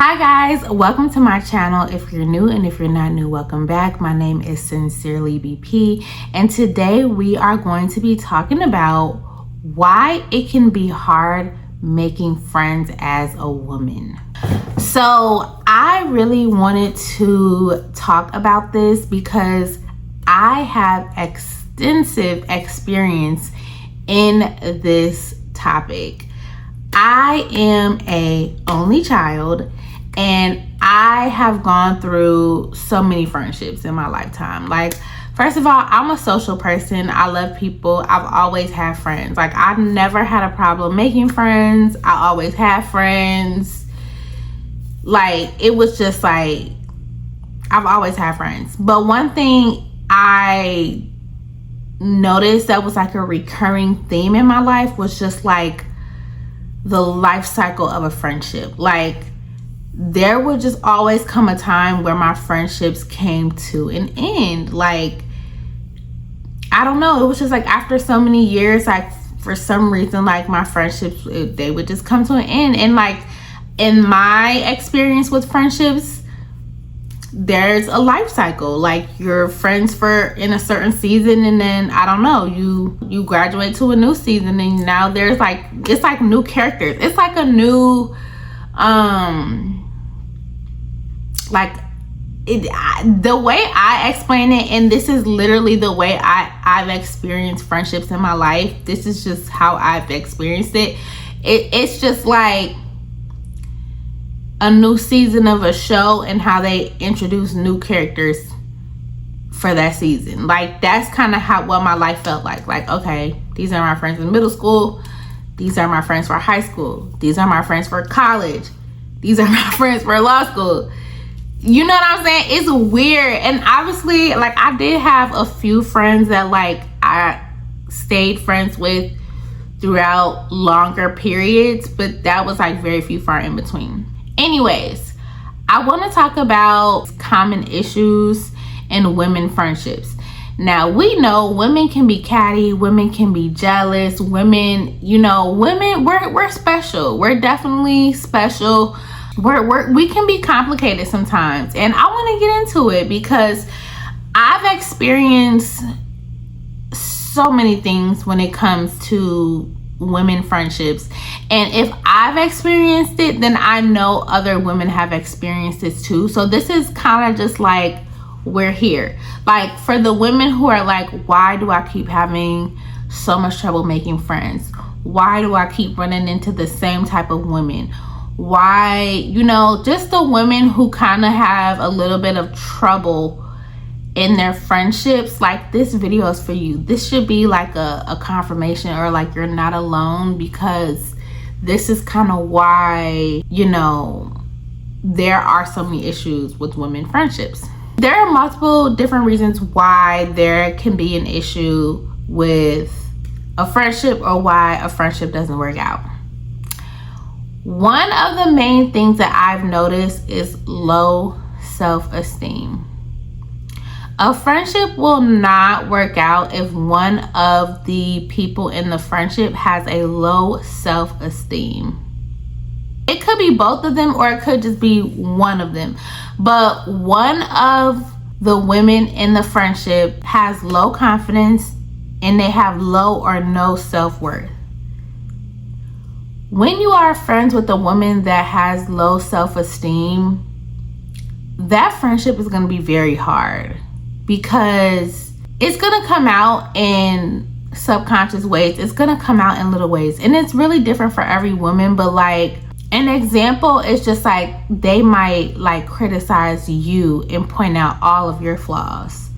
Hi guys, welcome to my channel. If you're new and if you're not new, welcome back. My name is Sincerely BP, and today we are going to be talking about why it can be hard making friends as a woman. So I really wanted to talk about this because I have extensive experience in this topic. I am an only child, and I have gone through so many friendships in my lifetime. Like, first of all, I'm a social person. I love people. I've always had friends. Like, I've never had a problem making friends. I always had friends. Like, it was just like, I've always had friends. But one thing I noticed that was like a recurring theme in my life was just like the life cycle of a friendship. Like, there would just always come a time where my friendships came to an end. Like, I don't know, it was just like after so many years, like for some reason, like my friendships, they would just come to an end. And like in my experience with friendships, there's a life cycle. Like, you're friends for in a certain season, and then I don't know, you graduate to a new season, and now there's like, it's like new characters. It's like a new the way I explain it, and this is literally the way I've experienced friendships in my life. This is just how I've experienced it. It's just like a new season of a show and how they introduce new characters for that season. Like, that's kind of what my life felt like. Like, okay, these are my friends in middle school. These are my friends for high school. These are my friends for college. These are my friends for law school. You know what I'm saying? It's weird. And obviously, like, I did have a few friends that like I stayed friends with throughout longer periods, but that was like very few, far in between. Anyways, I want to talk about common issues in women friendships. Now, we know women can be catty, women can be jealous, women, you know, women, we're special. We're definitely special. We can be complicated sometimes, and I want to get into it because I've experienced so many things when it comes to women friendships, and if I've experienced it, then I know other women have experienced it too. So this is kind of just like, we're here. Like, for the women who are like, why do I keep having so much trouble making friends? Why do I keep running into the same type of women? Why, you know, just the women who kind of have a little bit of trouble in their friendships, like, this video is for you. This should be like a confirmation, or like you're not alone, because this is kind of why, you know, there are so many issues with women friendships. There are multiple different reasons why there can be an issue with a friendship, or why a friendship doesn't work out. One of the main things that I've noticed is low self-esteem. A friendship will not work out if one of the people in the friendship has a low self-esteem. It could be both of them, or it could just be one of them. But one of the women in the friendship has low confidence, and they have low or no self-worth. When you are friends with a woman that has low self-esteem, that friendship is going to be very hard, because it's going to come out in subconscious ways. It's going to come out in little ways, and it's really different for every woman. But like, an example is just like, they might like criticize you and point out all of your flaws.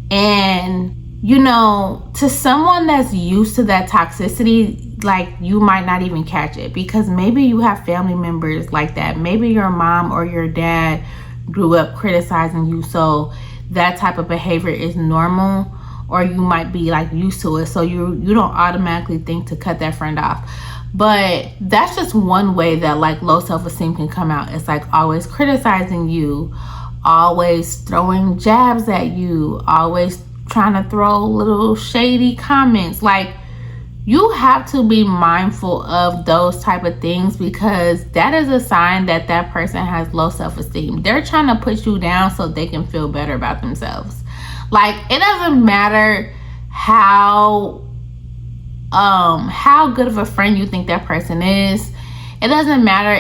And, you know, to someone that's used to that toxicity, like, you might not even catch it, because maybe you have family members like that. Maybe your mom or your dad grew up criticizing you, so that type of behavior is normal, or you might be like used to it, so you don't automatically think to cut that friend off. But that's just one way that like low self-esteem can come out. It's like always criticizing you, always throwing jabs at you, always trying to throw little shady comments. Like, you have to be mindful of those type of things, because that is a sign that that person has low self-esteem. They're trying to put you down so they can feel better about themselves. Like, it doesn't matter how good of a friend you think that person is. It doesn't matter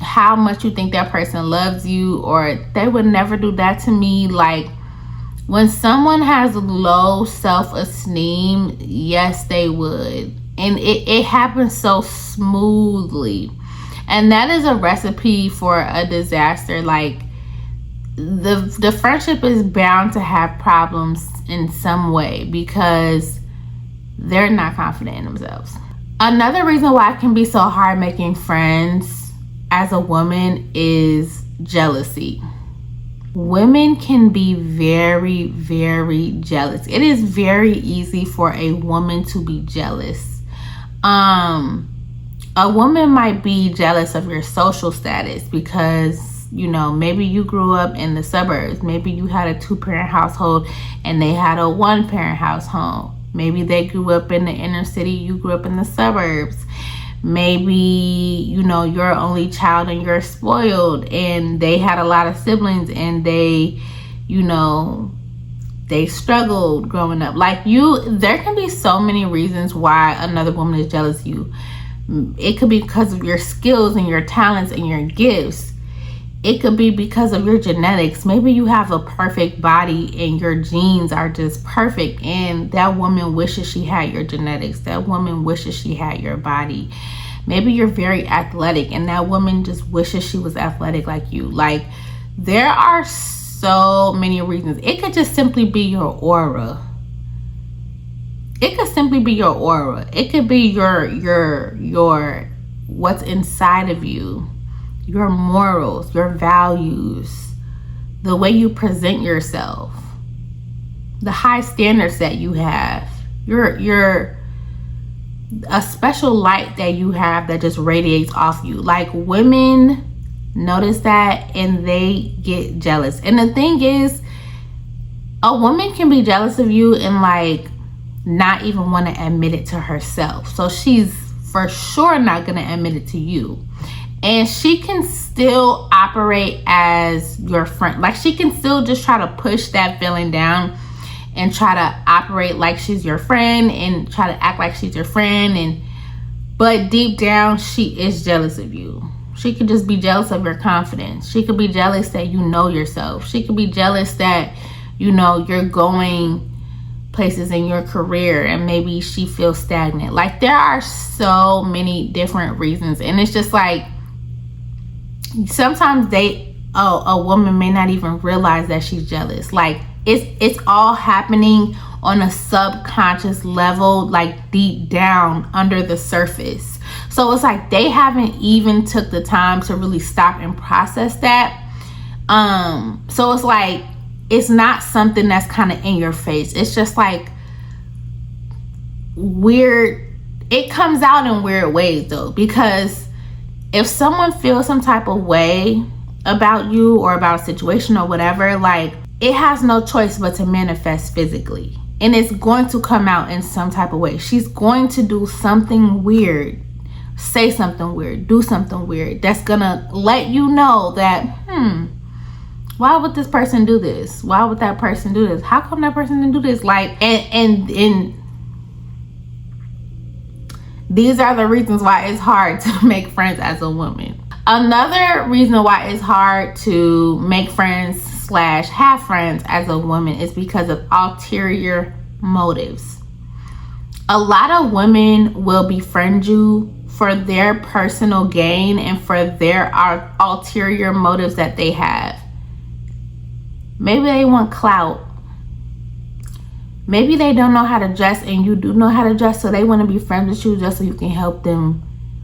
how much you think that person loves you, or they would never do that to me. Like, when someone has low self-esteem, yes, they would. And it happens so smoothly. And that is a recipe for a disaster. Like, the friendship is bound to have problems in some way because they're not confident in themselves. Another reason why it can be so hard making friends as a woman is jealousy. Women can be very, very jealous. It is very easy for a woman to be jealous. A woman might be jealous of your social status because, you know, maybe you grew up in the suburbs. Maybe you had a 2-parent household and they had a 1-parent household. Maybe they grew up in the inner city, you grew up in the suburbs. Maybe, you know, you're only child and you're spoiled, and they had a lot of siblings and they, you know, they struggled growing up. Like, there can be so many reasons why another woman is jealous of you. It could be because of your skills and your talents and your gifts. It could be because of your genetics. Maybe you have a perfect body and your genes are just perfect, and that woman wishes she had your genetics. That woman wishes she had your body. Maybe you're very athletic and that woman just wishes she was athletic like you. Like, there are so many reasons. It could just simply be your aura. It could simply be your aura. It could be your what's inside of you. Your morals, your values, the way you present yourself, the high standards that you have, your a special light that you have that just radiates off you. Like, women notice that and they get jealous. And the thing is, a woman can be jealous of you and like not even want to admit it to herself. So she's for sure not going to admit it to you. And she can still operate as your friend. Like, she can still just try to push that feeling down and try to operate like she's your friend and try to act like she's your friend. But deep down, she is jealous of you. She could just be jealous of your confidence. She could be jealous that you know yourself. She could be jealous that, you know, you're going places in your career and maybe she feels stagnant. Like, there are so many different reasons. And it's just like, sometimes a woman may not even realize that she's jealous. Like, it's all happening on a subconscious level, like deep down under the surface. So it's like they haven't even took the time to really stop and process that. So it's like, it's not something that's kind of in your face. It's just like weird. It comes out in weird ways though, because if someone feels some type of way about you or about a situation or whatever, like, it has no choice but to manifest physically. And it's going to come out in some type of way. She's going to do something weird, say something weird, do something weird that's gonna let you know that, why would this person do this? Why would that person do this? How come that person didn't do this? Like, and these are the reasons why it's hard to make friends as a woman. Another reason why it's hard to make friends / have friends as a woman is because of ulterior motives. A lot of women will befriend you for their personal gain and for their ulterior motives that they have. Maybe they want clout. Maybe they don't know how to dress and you do know how to dress, so they want to be friends with you just so you can help them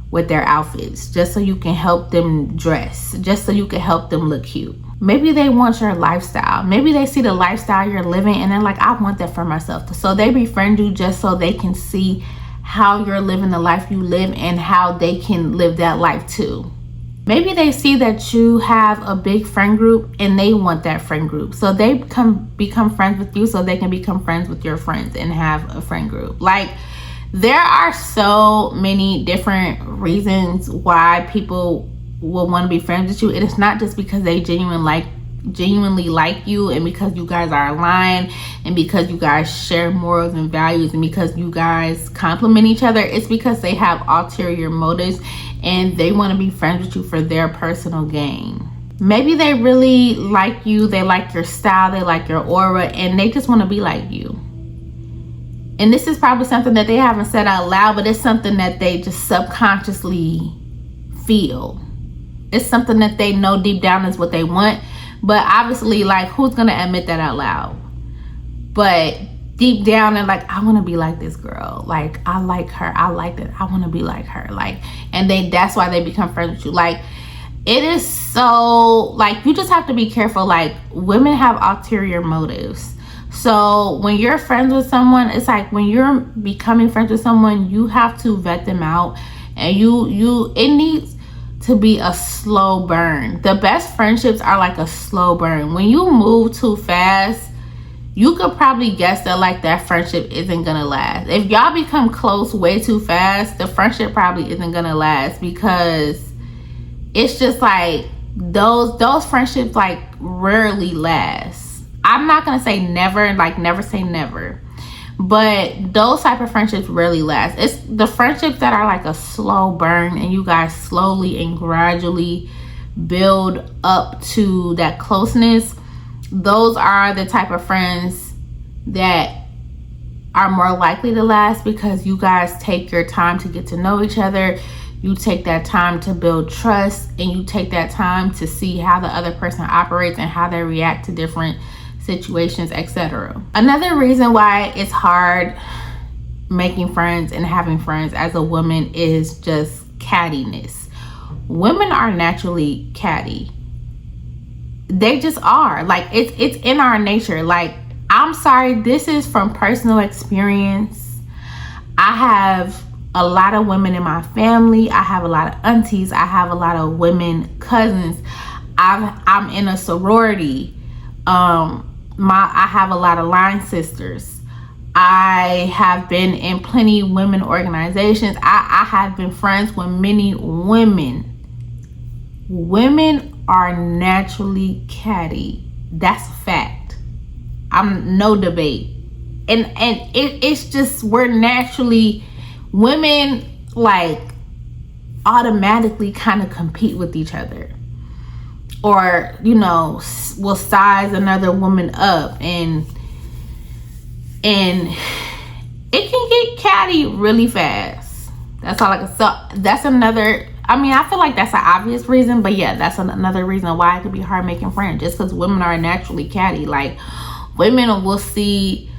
with their outfits, just so you can help them dress, just so you can help them look cute. Maybe they want your lifestyle. Maybe they see the lifestyle you're living and they're like, I want that for myself. So they befriend you just so they can see how you're living the life you live and how they can live that life too. Maybe they see that you have a big friend group and they want that friend group. So they become friends with you so they can become friends with your friends and have a friend group. Like, There are so many different reasons why people will want to be friends with you. It is not just because they genuinely like you, and because you guys are aligned, and because you guys share morals and values, and because you guys complement each other. It's because they have ulterior motives and they want to be friends with you for their personal gain. Maybe they really like you, they like your style, they like your aura, and they just want to be like you. And this is probably something that they haven't said out loud, but it's something that they just subconsciously feel. It's something that they know deep down is what they want. But obviously, like, who's going to admit that out loud? But deep down, they're like, I want to be like this girl. Like, I like her. I like that. I want to be like her. Like, and that's why they become friends with you. Like, it is so, like, you just have to be careful. Like, women have ulterior motives. So when you're friends with someone, it's like when you're becoming friends with someone, you have to vet them out. And it needs to be a slow burn. The best friendships are like a slow burn. When you move too fast, you could probably guess that like that friendship isn't gonna last. If y'all become close way too fast, the friendship probably isn't gonna last, because it's just like those friendships like rarely last. I'm not gonna say never, like never say never, but those type of friendships rarely last. It's the friendships that are like a slow burn, and you guys slowly and gradually build up to that closeness. Those are the type of friends that are more likely to last, because you guys take your time to get to know each other. You take that time to build trust, and you take that time to see how the other person operates and how they react to different situations, etc. Another reason why it's hard making friends and having friends as a woman is just cattiness. Women are naturally catty. They just are. Like, it's in our nature. Like, I'm sorry, this is from personal experience. I have a lot of women in my family. I have a lot of aunties. I have a lot of women cousins. I'm in a sorority. I have a lot of line sisters. I have been in plenty of women organizations. I have been friends with many women. Women are naturally catty. That's a fact. I'm no debate. And it's just, we're naturally, women like automatically kind of compete with each other, or will size another woman up, and it can get catty really fast. That's all I can. So that's another, I feel like that's an obvious reason, but yeah, that's another reason why it could be hard making friends, just because women are naturally catty. Like, women will see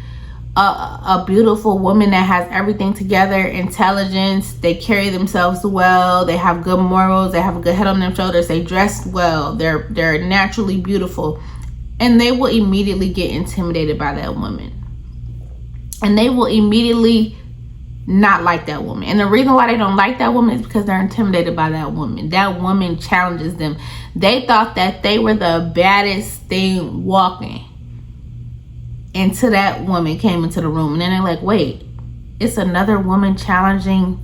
a beautiful woman that has everything together, intelligence, they carry themselves well, they have good morals, they have a good head on their shoulders, they dress well, they're naturally beautiful, and they will immediately get intimidated by that woman, and they will immediately not like that woman. And the reason why they don't like that woman is because they're intimidated by that woman. That woman challenges them. They thought that they were the baddest thing walking until that woman came into the room, and then they're like, wait, it's another woman challenging.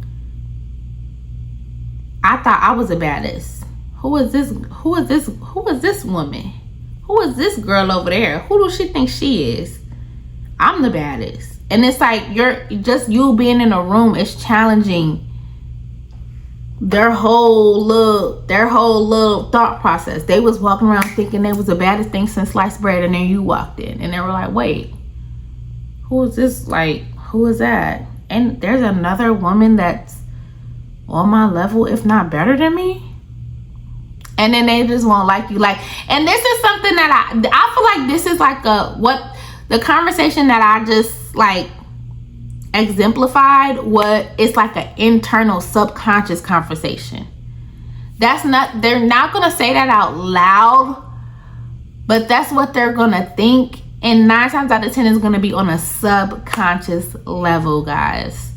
I thought I was the baddest. Who is this woman? Who is this girl over there? Who does she think she is? I'm the baddest. And it's like, you being in a room is challenging their whole little thought process. They was walking around thinking they was the baddest thing since sliced bread, and then you walked in and they were like, wait, who is this? Like, who is that? And there's another woman that's on my level, if not better than me. And then they just won't like you. Like, and this is something that I feel like this is like the conversation that I just like exemplified, it's like an internal subconscious conversation. They're not gonna say that out loud, but that's what they're gonna think, and 9 times out of 10 is gonna be on a subconscious level, guys.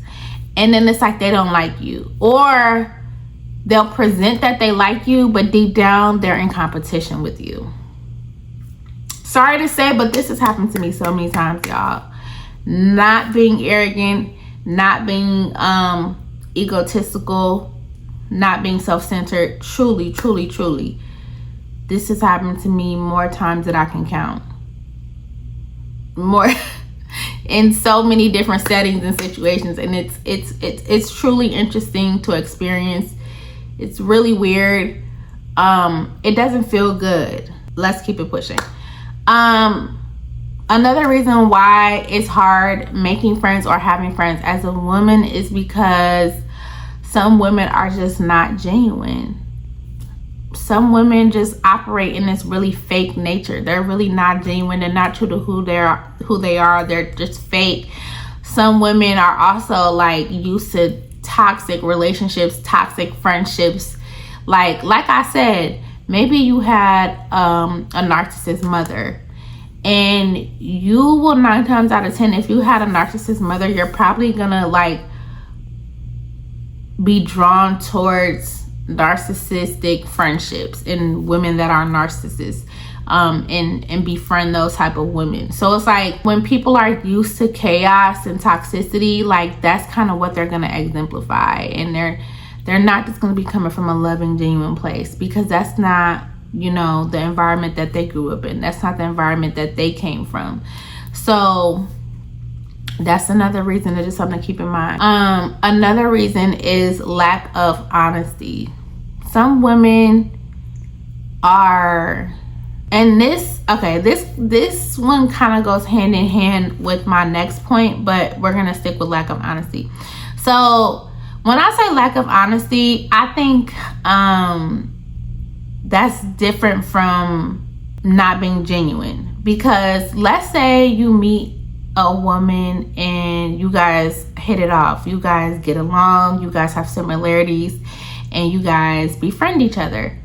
And then it's like they don't like you, or they'll present that they like you, but deep down they're in competition with you. Sorry to say, but this has happened to me so many times, y'all. Not being arrogant, not being egotistical, not being self-centered. Truly, truly, truly, this has happened to me more times than I can count. More in so many different settings and situations, and it's truly interesting to experience. It's really weird. It doesn't feel good. Let's keep it pushing. Another reason why it's hard making friends or having friends as a woman is because some women are just not genuine. Some women just operate in this really fake nature. They're really not genuine. They're not true to who they are. They're just fake. Some women are also like used to toxic relationships, toxic friendships. Like I said, maybe you had a narcissist mother, and you will 9 times out of 10, if you had a narcissist mother, you're probably gonna like be drawn towards narcissistic friendships and women that are narcissists, and befriend those type of women. So it's like when people are used to chaos and toxicity, like that's kind of what they're gonna exemplify, and they're not just gonna be coming from a loving, genuine place, because that's not, you know, the environment that they grew up in. That's not the environment that they came from. So that's another reason. That is something to keep in mind. Another reason is lack of honesty. Some women are, and this one kind of goes hand in hand with my next point, but we're gonna stick with lack of honesty. So when I say lack of honesty, I think that's different from not being genuine. Because let's say you meet a woman and you guys hit it off, you guys get along, you guys have similarities, and you guys befriend each other.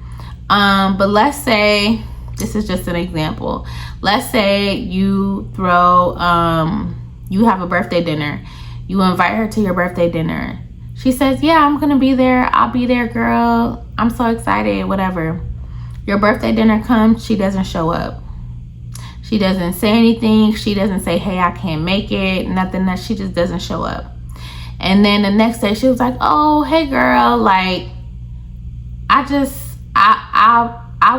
But let's say, this is just an example, let's say you throw you have a birthday dinner, you invite her to your birthday dinner. She says, yeah, I'm gonna be there, I'll be there, girl, I'm so excited, whatever. Your birthday dinner comes, she doesn't show up. She doesn't say anything. She doesn't say, hey, I can't make it. Nothing. That she just doesn't show up. And then the next day she was like, oh, hey girl, like I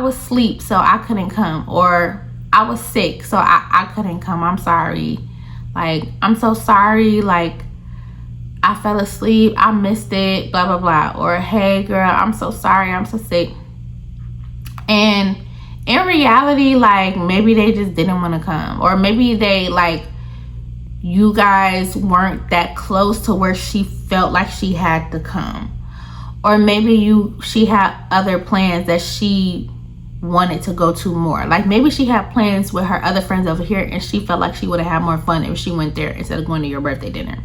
was asleep, so I couldn't come. Or I was sick, so I couldn't come. I'm sorry. Like, I'm so sorry. Like, I fell asleep. I missed it, blah, blah, blah. Or, hey girl, I'm so sorry. I'm so sick. And in reality, like, maybe they just didn't want to come, or maybe they, like, you guys weren't that close to where she felt like she had to come, or maybe she had other plans that she wanted to go to more. Like, maybe she had plans with her other friends over here, and she felt like she would have had more fun if she went there instead of going to your birthday dinner.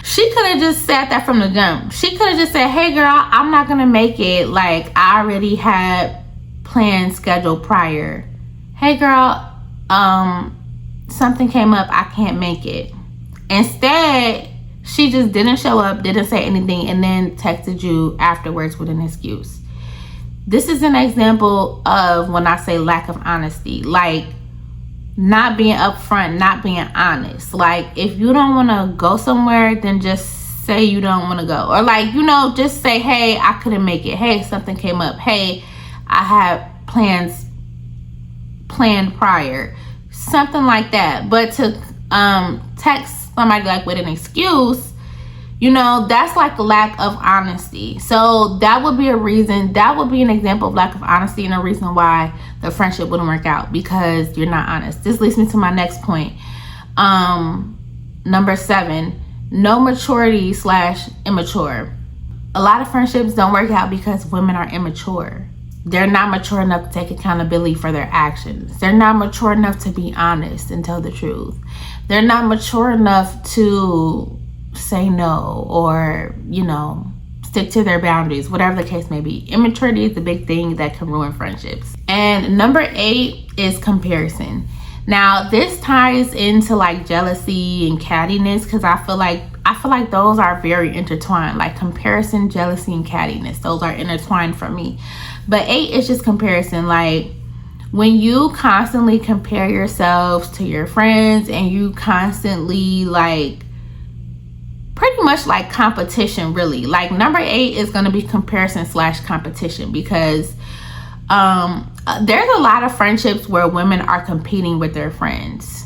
She could have just said that from the jump. She could have just said, hey girl, I'm not gonna make it. Like, I already had plans scheduled prior. Hey girl, something came up, I can't make it. Instead, she just didn't show up, didn't say anything, and then texted you afterwards with an excuse. This is an example of when I say lack of honesty. Like, not being upfront, not being honest. Like, if you don't want to go somewhere, then just say you don't want to go. Or, like, you know, just say, hey, I couldn't make it. Hey, something came up. Hey, I had plans planned prior. Something like that. But to text somebody like with an excuse, you know, that's like a lack of honesty. So that would be a reason, that would be an example of lack of honesty and a reason why the friendship wouldn't work out, because you're not honest. This leads me to my next point. Number 7, no maturity / immature. A lot of friendships don't work out because women are immature. They're not mature enough to take accountability for their actions. They're not mature enough to be honest and tell the truth. They're not mature enough to say no, or, you know, stick to their boundaries, whatever the case may be. Immaturity is the big thing that can ruin friendships. And number 8 is comparison. Now, this ties into like jealousy and cattiness, because I feel like those are very intertwined. Like comparison, jealousy, and cattiness, those are intertwined for me. But 8 is just comparison. Like, when you constantly compare yourselves to your friends, and you constantly like pretty much like competition, really. Like number 8 is going to be comparison / competition, because there's a lot of friendships where women are competing with their friends.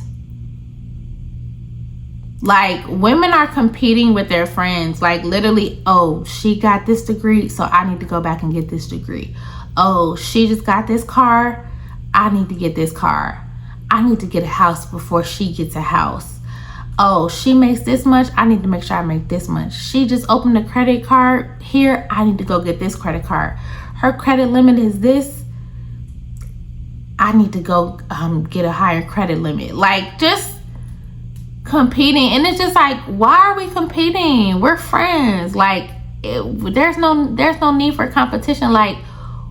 Like women are competing with their friends, like literally, oh, she got this degree, so I need to go back and get this degree. Oh, she just got this car, I need to get this car. I need to get a house before she gets a house. Oh, she makes this much, I need to make sure I make this much. She just opened a credit card here, I need to go get this credit card. Her credit limit is this, I need to go get a higher credit limit. Like just competing. And it's just like, why are we competing? We're friends. Like there's no need for competition. Like,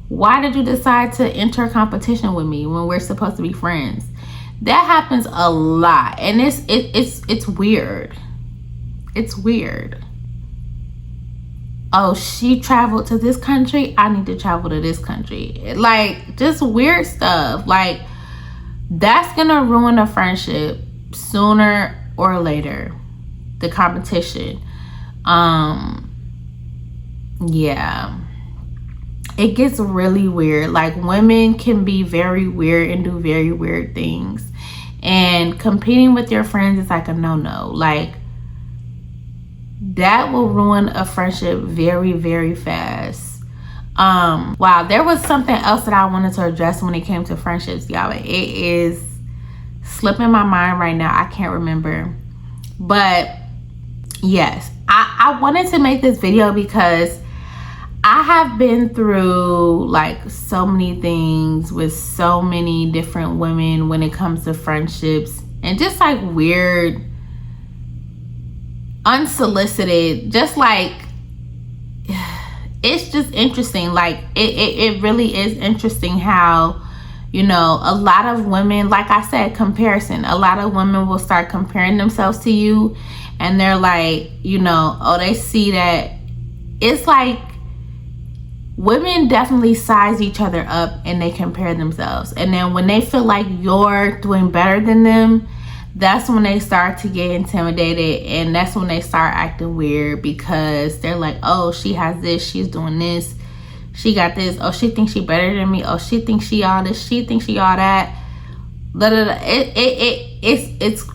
why did you decide to enter competition with me when we're supposed to be friends? That happens a lot, and it's weird. It's weird. Oh, she traveled to this country, I need to travel to this country. Like just weird stuff. Like that's gonna ruin a friendship sooner or later. The competition. Yeah, it gets really weird. Like women can be very weird and do very weird things, and competing with your friends is like a no-no. Like that will ruin a friendship very, very fast. Wow, there was something else that I wanted to address when it came to friendships, y'all. It is slipping my mind right now. I can't remember. But yes, I wanted to make this video because I have been through like so many things with so many different women when it comes to friendships, and just like weird, unsolicited, just like, it's just interesting. Like it really is interesting how, you know, a lot of women, like I said, comparison. A lot of women will start comparing themselves to you, and they're like, you know, oh, they see that. It's like women definitely size each other up and they compare themselves. And then when they feel like you're doing better than them, that's when they start to get intimidated, and that's when they start acting weird, because they're like, oh, she has this, she's doing this, she got this, oh, she thinks she better than me, oh, she thinks she all this, she thinks she all that.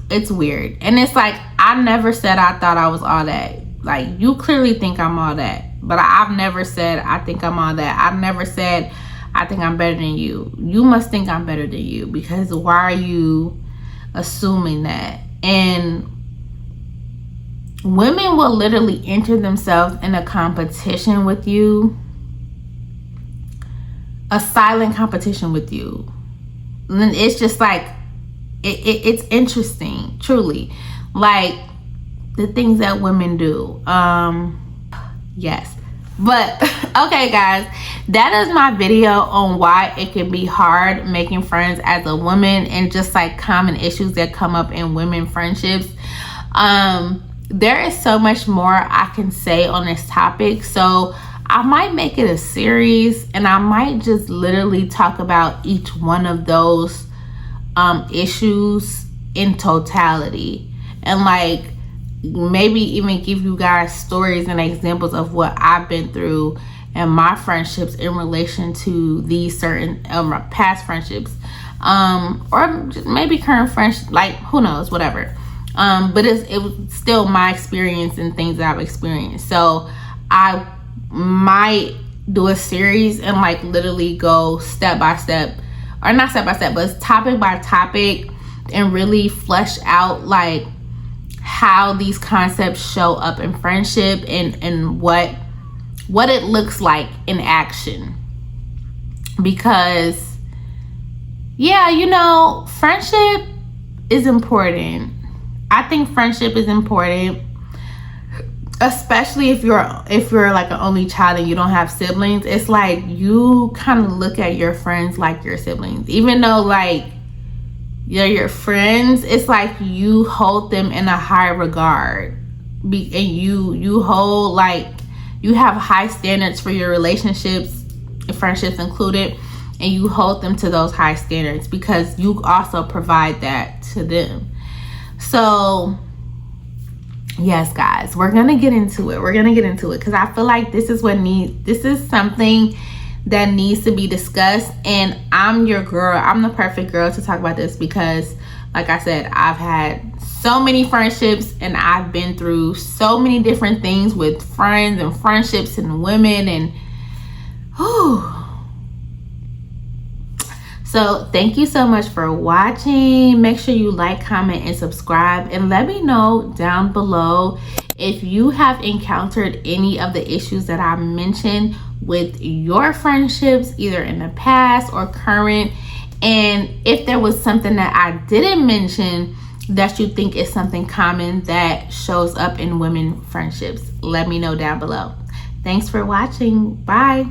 It's weird. And it's like, I never said I thought I was all that. Like, you clearly think I'm all that, but I've never said I think I'm all that. I've never said I think I'm better than you. You must think I'm better than you, because why are you assuming that? And women will literally enter themselves in a competition with you, a silent competition with you. And then it's just like, it's interesting, truly, like the things that women do. Yes. But okay, guys, that is my video on why it can be hard making friends as a woman, and just like common issues that come up in women friendships. There is so much more I can say on this topic, so I might make it a series, and I might just literally talk about each one of those issues in totality, and like maybe even give you guys stories and examples of what I've been through and my friendships in relation to these certain past friendships, or maybe current friendships, like who knows, whatever. But it was still my experience and things that I've experienced. So I might do a series and like literally go step by step, or not step by step, but topic by topic, and really flesh out like how these concepts show up in friendship, and what it looks like in action. Because yeah, you know, friendship is important. I think friendship is important, especially if you're like an only child and you don't have siblings. It's like you kind of look at your friends like your siblings, even though like you're your friends. It's like you hold them in a high regard, and you hold, like, you have high standards for your relationships, friendships included, and you hold them to those high standards because you also provide that to them. So yes, guys, we're gonna get into it. We're gonna get into it because I feel like this is something that needs to be discussed. And I'm your girl. I'm the perfect girl to talk about this because, like I said, I've had so many friendships and I've been through so many different things with friends and friendships and women, and so thank you so much for watching. Make sure you like, comment, and subscribe, and let me know down below if you have encountered any of the issues that I mentioned with your friendships, either in the past or current, and if there was something that I didn't mention that you think is something common that shows up in women friendships. Let me know down below. Thanks for watching. Bye.